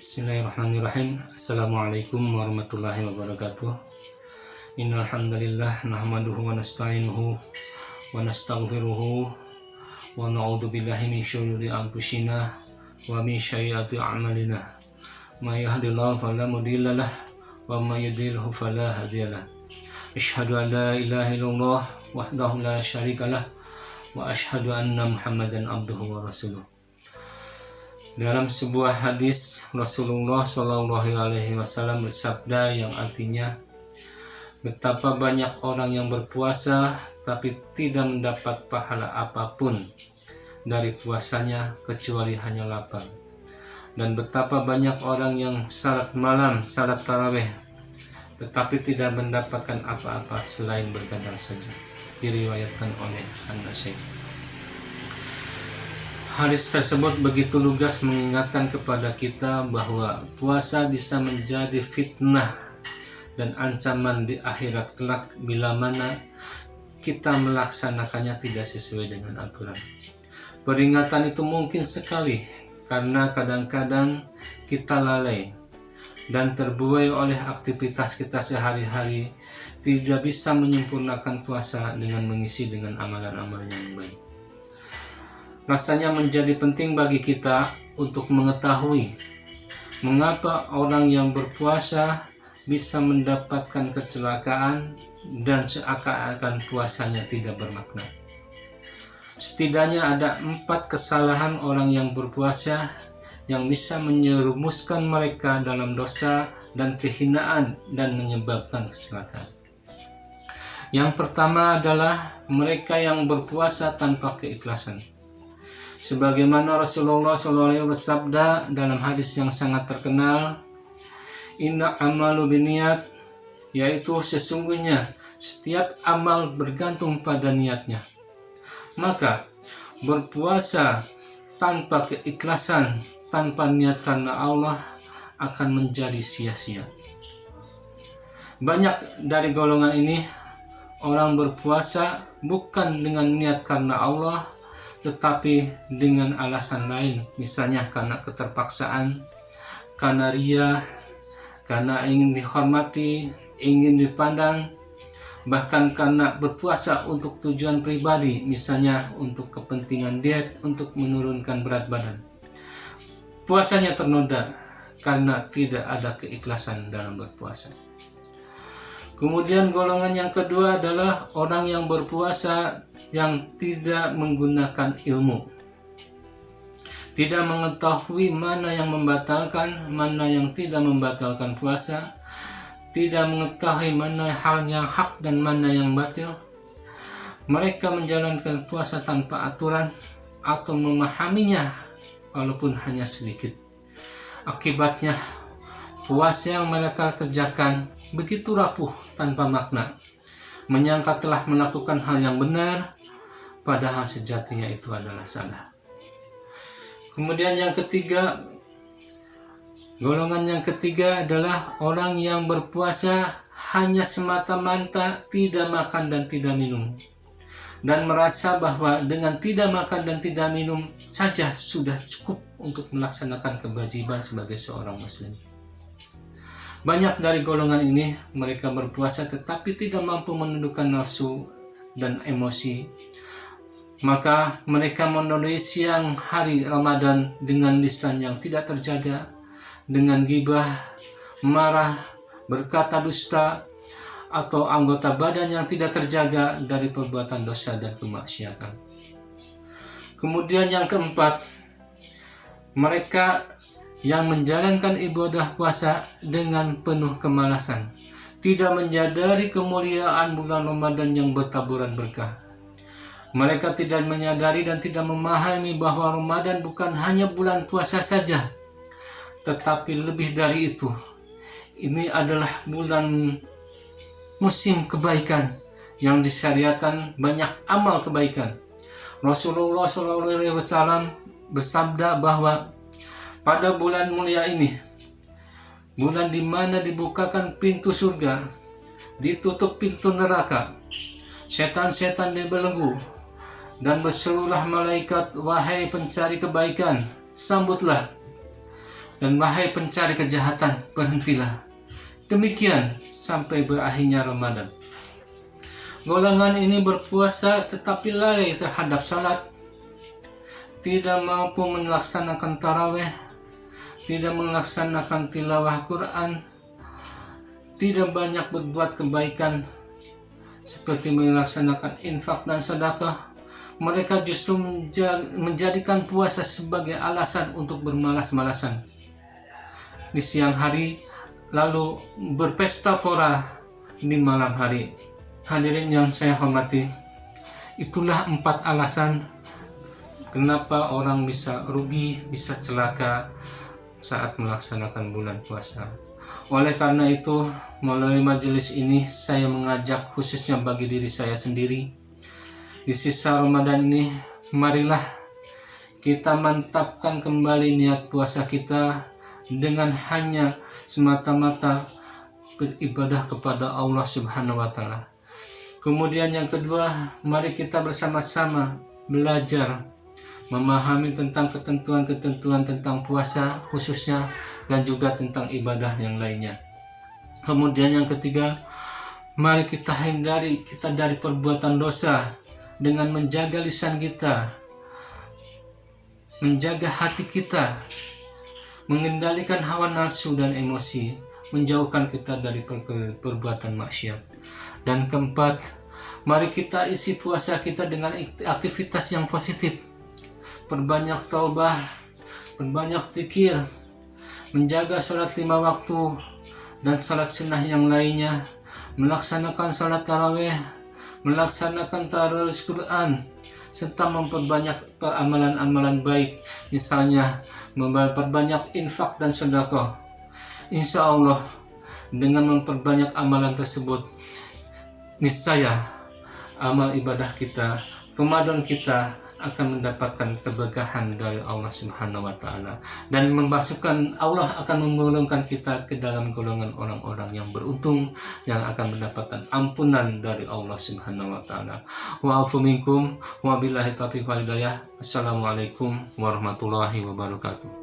Bismillahirrahmanirrahim. Assalamualaikum warahmatullahi wabarakatuh. Innal hamdalillah nahmaduhu wa nasta'inuhu wa nastaghfiruhu wa na'udzu billahi min syururi anfusina wa min sayyiati a'malina. May yahdihillahu fala mudilla lahu wa may yudlilhu fala hadiyalah. Asyhadu an la ilaha illallah wahdahu la syarikalah wa asyhadu anna Muhammadan abduhu wa rasuluh. Dalam sebuah hadis Rasulullah Shallallahu Alaihi Wasallam bersabda yang artinya, betapa banyak orang yang berpuasa tapi tidak mendapat pahala apapun dari puasanya kecuali hanya lapar, dan betapa banyak orang yang salat malam, salat tarawih tetapi tidak mendapatkan apa-apa selain bergadang saja. Diriwayatkan oleh An-Nasai. Hadis tersebut begitu lugas mengingatkan kepada kita bahwa puasa bisa menjadi fitnah dan ancaman di akhirat kelak bila mana kita melaksanakannya tidak sesuai dengan aturan. Peringatan itu mungkin sekali karena kadang-kadang kita lalai dan terbuai oleh aktivitas kita sehari-hari, tidak bisa menyempurnakan puasa dengan mengisi dengan amalan-amalan yang baik. Rasanya menjadi penting bagi kita untuk mengetahui mengapa orang yang berpuasa bisa mendapatkan kecelakaan dan seakan-akan puasanya tidak bermakna. Setidaknya ada 4 kesalahan orang yang berpuasa yang bisa menyerumuskan mereka dalam dosa dan kehinaan dan menyebabkan kecelakaan. Yang pertama adalah mereka yang berpuasa tanpa keikhlasan. Sebagaimana Rasulullah SAW bersabda dalam hadis yang sangat terkenal, inna amalu biniyat, yaitu sesungguhnya setiap amal bergantung pada niatnya. Maka berpuasa tanpa keikhlasan, tanpa niat karena Allah akan menjadi sia-sia. Banyak dari golongan ini orang berpuasa bukan dengan niat karena Allah, tetapi dengan alasan lain, misalnya karena keterpaksaan, karena ria, karena ingin dihormati, ingin dipandang, bahkan karena berpuasa untuk tujuan pribadi, misalnya untuk kepentingan diet, untuk menurunkan berat badan. Puasanya ternoda karena tidak ada keikhlasan dalam berpuasa. Kemudian golongan yang kedua adalah orang yang berpuasa yang tidak menggunakan ilmu, tidak mengetahui mana yang membatalkan, mana yang tidak membatalkan puasa, tidak mengetahui mana yang hak dan mana yang batil. Mereka menjalankan puasa tanpa aturan atau memahaminya walaupun hanya sedikit. Akibatnya puasa yang mereka kerjakan begitu rapuh tanpa makna, menyangka telah melakukan hal yang benar, padahal sejatinya itu adalah salah. Kemudian golongan yang ketiga adalah orang yang berpuasa hanya semata-mata tidak makan dan tidak minum, dan merasa bahwa dengan tidak makan dan tidak minum saja sudah cukup untuk melaksanakan kewajiban sebagai seorang muslim. Banyak dari golongan ini, mereka berpuasa tetapi tidak mampu menundukkan nafsu dan emosi. Maka mereka menodai siang hari Ramadan dengan lisan yang tidak terjaga, dengan ghibah, marah, berkata dusta, atau anggota badan yang tidak terjaga dari perbuatan dosa dan kemaksiatan. Kemudian yang keempat, mereka yang menjalankan ibadah puasa dengan penuh kemalasan, tidak menyadari kemuliaan bulan Ramadan yang bertaburan berkah. Mereka tidak menyadari dan tidak memahami bahwa Ramadan bukan hanya bulan puasa saja, tetapi lebih dari itu. Ini adalah bulan musim kebaikan yang disyariatkan banyak amal kebaikan. Rasulullah SAW bersabda bahwa pada bulan mulia ini, bulan di mana dibukakan pintu surga, ditutup pintu neraka, setan-setan dibelenggu, dan berserulah malaikat, wahai pencari kebaikan, sambutlah. Dan wahai pencari kejahatan, berhentilah. Demikian sampai berakhirnya Ramadan. Golongan ini berpuasa tetapi lalai terhadap salat, tidak mampu melaksanakan tarawih, tidak melaksanakan tilawah Quran, tidak banyak berbuat kebaikan seperti melaksanakan infak dan sedekah. Mereka justru menjadikan puasa sebagai alasan untuk bermalas-malasan di siang hari, lalu berpesta pora di malam hari. Hadirin yang saya hormati, itulah 4 alasan kenapa orang bisa rugi, bisa celaka saat melaksanakan bulan puasa. Oleh karena itu, melalui majelis ini saya mengajak khususnya bagi diri saya sendiri, di sisa Ramadan ini, marilah kita mantapkan kembali niat puasa kita dengan hanya semata-mata beribadah kepada Allah Subhanahu wa Ta'ala. Kemudian yang kedua, mari kita bersama-sama belajar memahami tentang ketentuan-ketentuan tentang puasa khususnya, dan juga tentang ibadah yang lainnya. Kemudian yang ketiga, mari kita hindari dari perbuatan dosa dengan menjaga lisan kita, menjaga hati kita, mengendalikan hawa nafsu dan emosi, menjauhkan kita dari perbuatan maksiat. Dan keempat, mari kita isi puasa kita dengan aktivitas yang positif. Perbanyak taubah, perbanyak zikir, menjaga salat 5 waktu dan salat sunnah yang lainnya, melaksanakan salat tarawih, melaksanakan tadarus Quran, serta memperbanyak amalan-amalan baik, misalnya memperbanyak infak dan sedekah. Insya Allah dengan memperbanyak amalan tersebut, niscaya amal ibadah kita, Ramadan kita akan mendapatkan keberkahan dari Allah Subhanahu wa Ta'ala, dan Allah akan menggolongkan kita ke dalam golongan orang-orang yang beruntung, yang akan mendapatkan ampunan dari Allah Subhanahu wa Ta'ala. Wa'afu minkum wa billahi taufiq wal hidayah. Assalamualaikum warahmatullahi wabarakatuh.